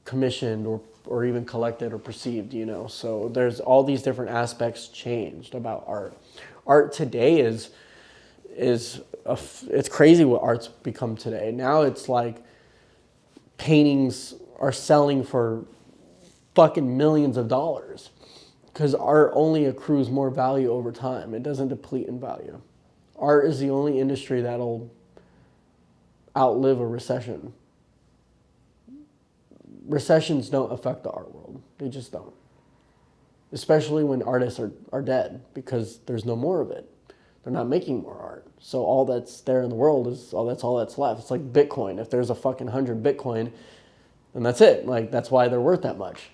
commissioned or even collected or perceived, So there's all these different aspects changed about art. Art today it's crazy what art's become today. Now it's like paintings are selling for fucking millions of dollars because art only accrues more value over time. It doesn't deplete in value. Art is the only industry that'll outlive a recession. Recessions don't affect the art world. They just don't. Especially when artists are dead because there's no more of it. They're not making more art. So all that's there in the world is all that's left. It's like Bitcoin. If there's a fucking 100 Bitcoin, then that's it. Like that's why they're worth that much,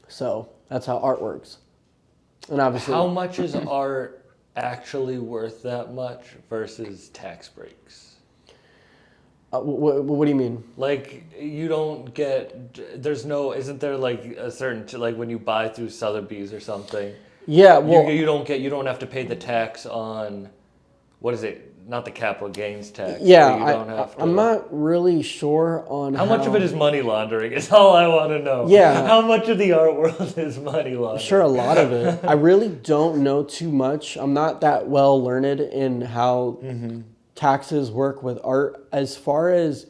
So that's how art works. And obviously, how much is art actually worth that much versus tax breaks? What do you mean? Like you don't get, isn't there like a certain, like when you buy through Sotheby's or something? Yeah, well, you don't have to pay the tax on, what is it? Not the capital gains tax. Yeah, I'm not really sure on how much of it is money laundering is all I want to know. Yeah. How much of the art world is money laundering? Sure, a lot of it. I really don't know too much. I'm not that well learned in how taxes work with art. As far as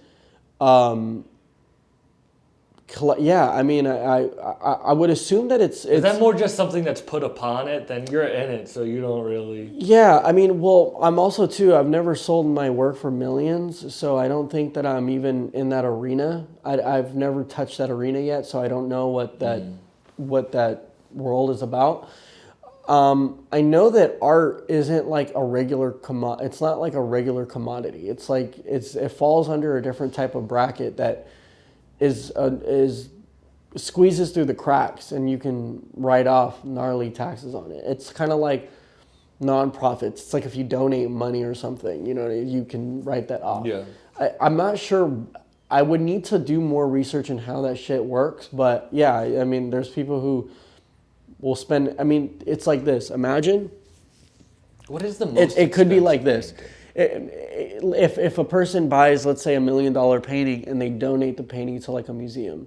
Yeah, I mean, I would assume that it's... Is that more just something that's put upon it? Then you're in it, so you don't really... Yeah, I mean, well, I'm also, too, I've never sold my work for millions, so I don't think that I'm even in that arena. I've never touched that arena yet, so I don't know what that world is about. I know that art isn't like a regular it's not like a regular commodity. It's like it falls under a different type of bracket that is squeezes through the cracks, and you can write off gnarly taxes on it. It's kind of like nonprofits. It's like if you donate money or something, you know, you can write that off. Yeah. I'm not sure. I would need to do more research in how that shit works, but yeah, I mean, there's people who will spend. I mean, it's like this. Imagine. What is the most? It could be like this. If a person buys, let's say, $1 million painting and they donate the painting to like a museum,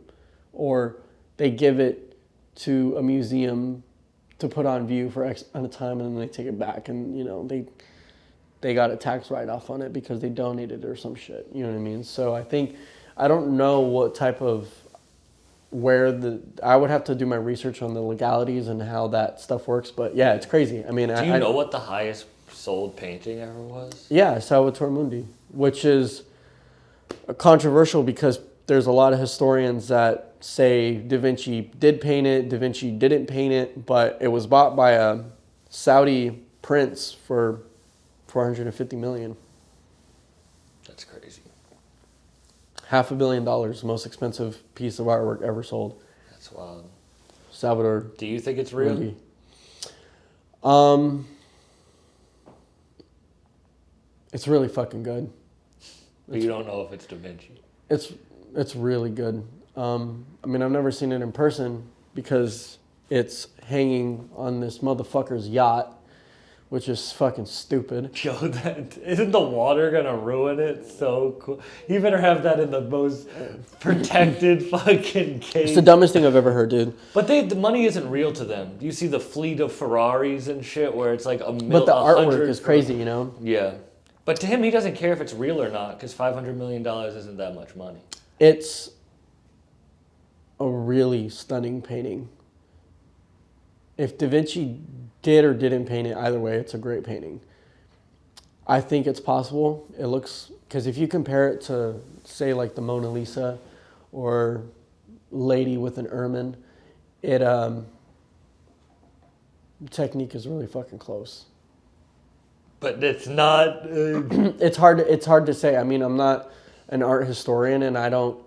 or they give it to a museum to put on view for X amount of time, and then they take it back, and you know they got a tax write-off on it because they donated or some shit. You know what I mean? So I don't know what type of I would have to do my research on the legalities and how that stuff works. But yeah, it's crazy. I mean, do you know what the highest sold painting ever was? Yeah, Salvator Mundi, which is controversial because there's a lot of historians that say Da Vinci did paint it, Da Vinci didn't paint it, but it was bought by a Saudi prince for $450 million. That's crazy. $500 million, the most expensive piece of artwork ever sold. That's wild. Salvador. Do you think it's real? Mundi. It's really fucking good. But you don't know if it's Da Vinci. It's really good. I mean, I've never seen it in person because it's hanging on this motherfucker's yacht, which is fucking stupid. Yo, isn't the water gonna ruin it? So cool. You better have that in the most protected fucking case. It's the dumbest thing I've ever heard, dude. But the money isn't real to them. You see the fleet of Ferraris and shit where it's like But the artwork is crazy, you know? Yeah. But to him, he doesn't care if it's real or not because $500 million isn't that much money. It's a really stunning painting. If Da Vinci did or didn't paint it, either way, it's a great painting. I think it's possible. It looks, because if you compare it to, say, like the Mona Lisa or Lady with an Ermine, technique is really fucking close. But it's not. It's hard to say. I mean, I'm not an art historian, and I don't.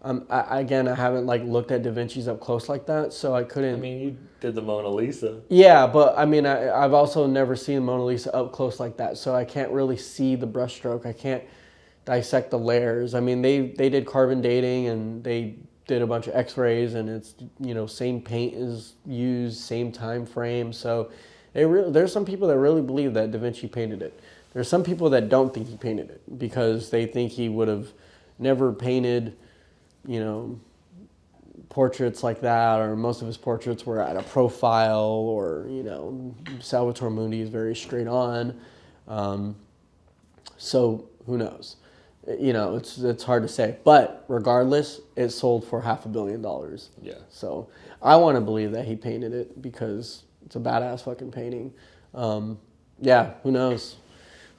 I haven't like looked at Da Vinci's up close like that, so I couldn't. I mean, you did the Mona Lisa. Yeah, but I mean, I've also never seen Mona Lisa up close like that, so I can't really see the brushstroke. I can't dissect the layers. I mean, they did carbon dating and they did a bunch of X-rays, and it's, you know, same paint is used, same time frame. So there's some people that really believe that Da Vinci painted it. There's some people that don't think he painted it because they think he would have never painted, you know, portraits like that, or most of his portraits were at a profile, or, you know, Salvator Mundi is very straight on. So who knows? You know, it's hard to say. But regardless, it sold for $500 million. Yeah. So I want to believe that he painted it because it's a badass fucking painting. Yeah, who knows?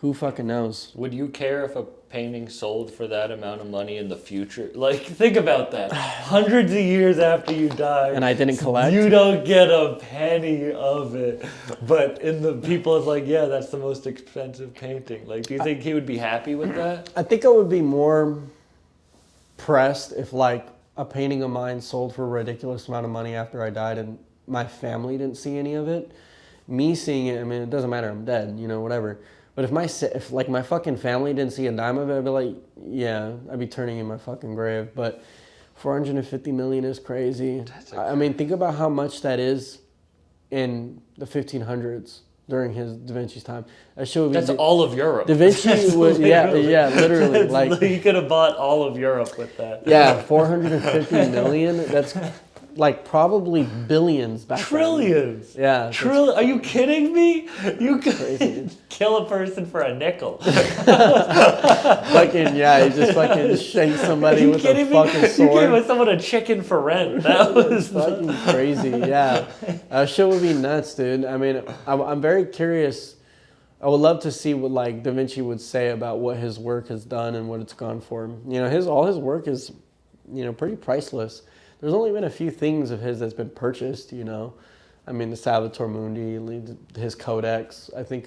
Who fucking knows? Would you care if a painting sold for that amount of money in the future? Like, think about that. Hundreds of years after you die. And I didn't collect? You don't get a penny of it. But in the people, it's like, yeah, that's the most expensive painting. Like, do you think he would be happy with that? I think I would be more pressed if, like, a painting of mine sold for a ridiculous amount of money after I died and my family didn't see any of it. Me seeing it, I mean, it doesn't matter, I'm dead, you know, whatever. But if my fucking family didn't see a dime of it, I'd be like, yeah, I'd be turning in my fucking grave. But $450 million is crazy. I mean, think about how much that is in the 1500s during Da Vinci's time. That's all of Europe. Da Vinci would, yeah, literally. Like, you could have bought all of Europe with that. Yeah, $450 million. like probably billions back Trillions. then. Yeah. Are you kidding me? You could kill a person for a nickel. Fucking he just fucking shanked somebody with a fucking sword. You gave someone a chicken for rent. That was fucking crazy. Yeah, shit would be nuts, dude. I mean, I'm very curious. I would love to see what like Da Vinci would say about what his work has done and what it's gone for. You know, all his work is, pretty priceless. There's only been a few things of his that's been purchased. I mean, the Salvator Mundi, his Codex. I think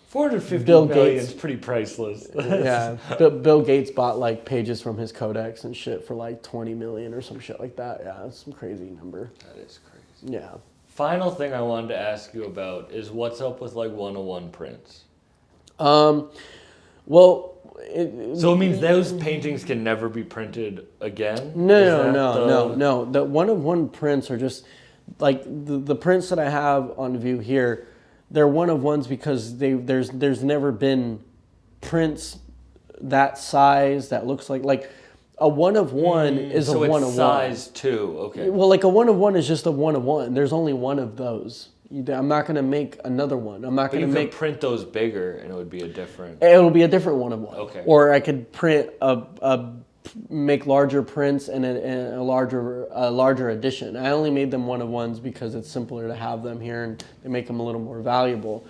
450 million is pretty priceless. Yeah, Bill Gates bought like pages from his Codex and shit for like 20 million or some shit like that. Yeah, that's some crazy number. That is crazy. Yeah. Final thing I wanted to ask you about is what's up with like 101 prints? Well, so it means those paintings can never be printed again? No. The 101 prints are just like the prints that I have on view here. They're one of ones because there's never been prints that size that looks like a one of one is a one of one. Size 2, okay. Well, like a one of one is just a one of one. There's only one of those. I'm not gonna make another one. I'm not gonna make. You could print those bigger, and it would be a different. It'll be a different one of one. Okay. Or I could print make larger prints and a larger edition. I only made them one of ones because it's simpler to have them here, and they make them a little more valuable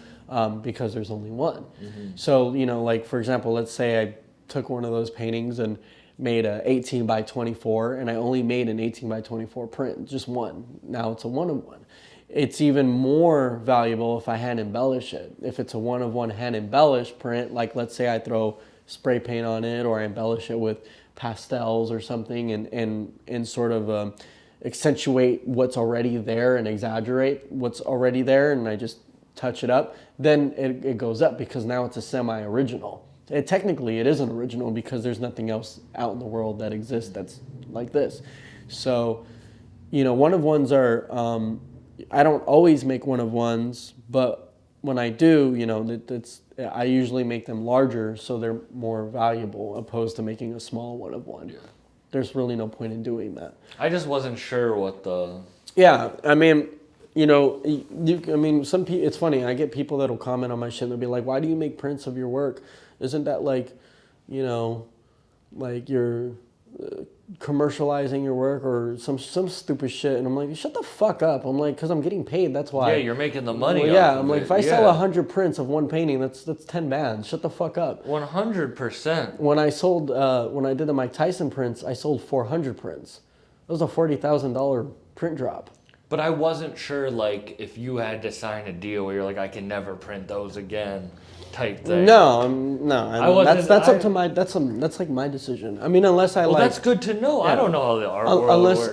because there's only one. Mm-hmm. So like for example, let's say I took one of those paintings and made a 18 by 24, and I only made an 18 by 24 print, just one. Now it's a one of one. It's even more valuable if I hand embellish it. If it's a one of one hand embellished print, like let's say I throw spray paint on it or I embellish it with pastels or something and sort of accentuate what's already there and exaggerate what's already there, and I just touch it up, then it goes up because now it's a semi-original. Technically, it is an original because there's nothing else out in the world that exists that's like this. So, one of ones are, I don't always make one of ones, but when I do, I usually make them larger so they're more valuable opposed to making a small one of one. Yeah. There's really no point in doing that. I just wasn't sure what the... Yeah, I mean... some people, it's funny, I get people that'll comment on my shit and they'll be like, why do you make prints of your work? Isn't that like you're commercializing your work or some stupid shit? And I'm like, shut the fuck up. I'm like, because I'm getting paid, that's why. Yeah, you're making the money off yeah, I'm like, if I sell 100 prints of one painting, that's 10 bands. Shut the fuck up. 100%. When I did the Mike Tyson prints, I sold 400 prints. That was a $40,000 print drop. But I wasn't sure, like, if you had to sign a deal where you're like, I can never print those again, type thing. No. That's up to my. That's like my decision. I mean, unless I well, like. that's good to know. Yeah. I don't know how the art world works.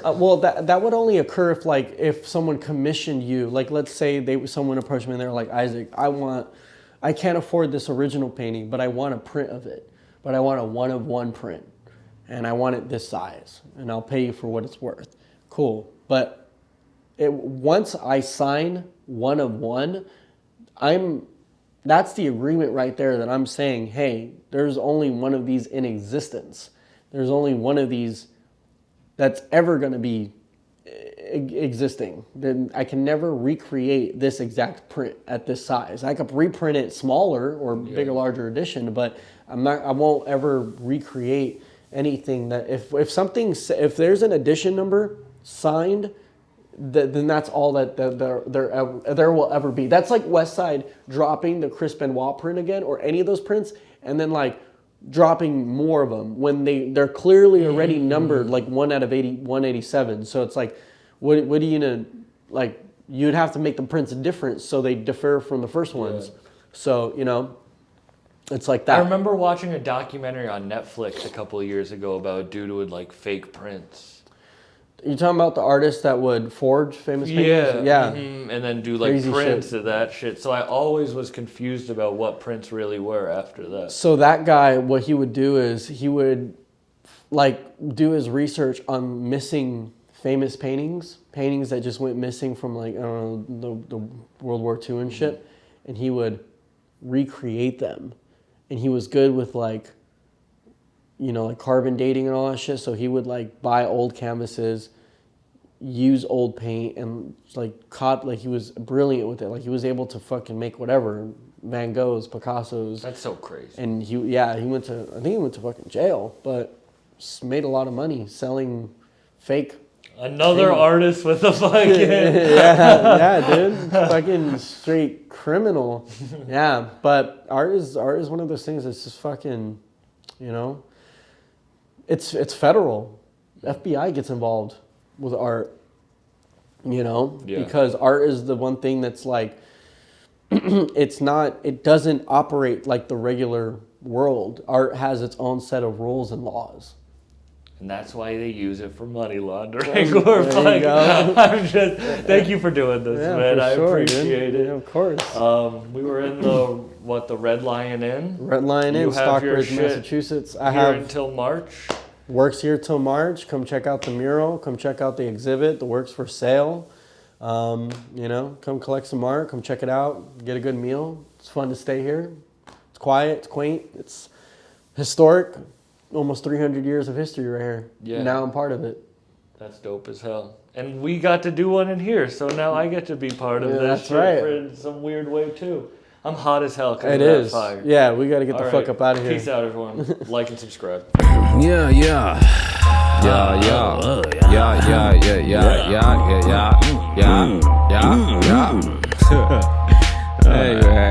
That would only occur if someone commissioned you. Like, let's say someone approached me and they're like, Isaac, I can't afford this original painting, but I want a print of it. But I want a one of one print, and I want it this size, and I'll pay you for what it's worth. Cool, but. Once I sign one of one, that's the agreement right there that I'm saying, hey, there's only one of these in existence. There's only one of these that's ever going to be existing. Then I can never recreate this exact print at this size. I could reprint it smaller or bigger, larger edition, but I won't ever recreate anything that if there's an edition number signed, then that's all that there will ever be. That's like West Side dropping the Chris Benoit print again, or any of those prints, and then like dropping more of them when they're clearly already numbered like 1 out of 187. So it's like, what are you gonna like? You'd have to make the prints different so they differ from the first ones. Yeah. So it's like that. I remember watching a documentary on Netflix a couple of years ago about a dude who would like fake prints. You talking about the artist that would forge famous paintings? Yeah. Mm-hmm. And then do like crazy prints of that shit. So I always was confused about what prints really were after that. So that guy, what he would do is he would like do his research on missing famous paintings that just went missing from like, I don't know, the World War II and shit. And he would recreate them. And he was good with like carbon dating and all that shit. So he would like buy old canvases, use old paint and like he was brilliant with it. Like he was able to fucking make whatever, Van Goghs, Picassos. That's so crazy. And he went to, I think he went to fucking jail, but made a lot of money selling fake. Another artist with a fucking yeah, dude, fucking straight criminal. Yeah, but art is one of those things that's just fucking, you know, it's federal. FBI gets involved with art, you know, because art is the one thing that's like, it doesn't operate like the regular world. Art has its own set of rules and laws. And that's why they use it for money laundering. Thank you for doing this, man. I appreciate it. Yeah, of course. We were in the Red Lion Inn? Red Lion Inn, Stockbridge, Massachusetts. I have until March. Works here till March. Come check out the mural. Come check out the exhibit. The work's for sale. You know, come collect some art. Come check it out. Get a good meal. It's fun to stay here. It's quiet. It's quaint. It's historic. Almost 300 years of history right here. Yeah. Now I'm part of it. That's dope as hell. And we got to do one in here, so now I get to be part of this. That's right. In some weird way too. I'm hot as hell. It is. Fire. Yeah, we got to get the fuck up out of here. Peace out, everyone. Like and subscribe. Yeah. Hey,